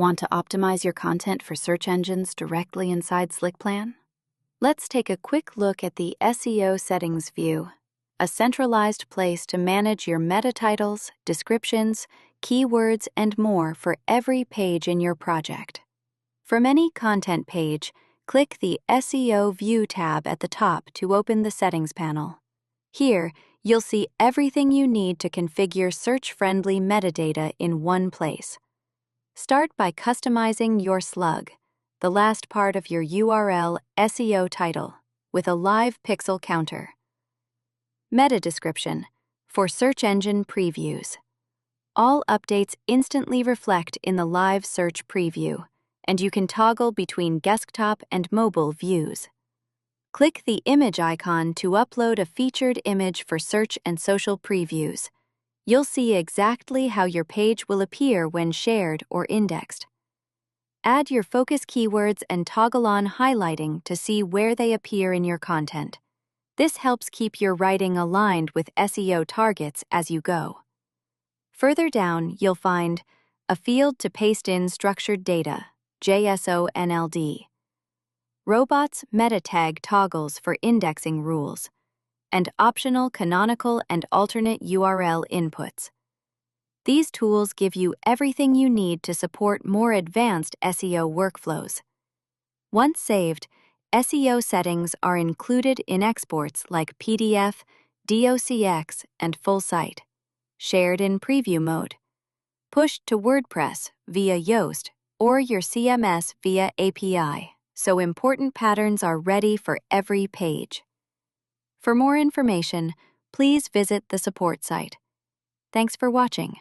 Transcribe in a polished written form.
Want to optimize your content for search engines directly inside Slickplan? Let's take a quick look at the SEO settings view, a centralized place to manage your meta titles, descriptions, keywords, and more for every page in your project. From any content page, click the SEO View tab at the top to open the Settings panel. Here, you'll see everything you need to configure search-friendly metadata in one place. Start by customizing your slug, the last part of your URL SEO title, with a live pixel counter. Meta description for search engine previews. All updates instantly reflect in the live search preview, and you can toggle between desktop and mobile views. Click the image icon to upload a featured image for search and social previews. You'll see exactly how your page will appear when shared or indexed. Add your focus keywords and toggle on highlighting to see where they appear in your content. This helps keep your writing aligned with SEO targets as you go. Further down, you'll find a field to paste in structured data, JSONLD, robots meta tag toggles for indexing rules, and optional canonical and alternate URL inputs. These tools give you everything you need to support more advanced SEO workflows. Once saved, SEO settings are included in exports like PDF, docx, and full site, shared in preview mode, pushed to WordPress via Yoast or your CMS via API, so important patterns are ready for every page. For more information, please visit the support site. Thanks for watching.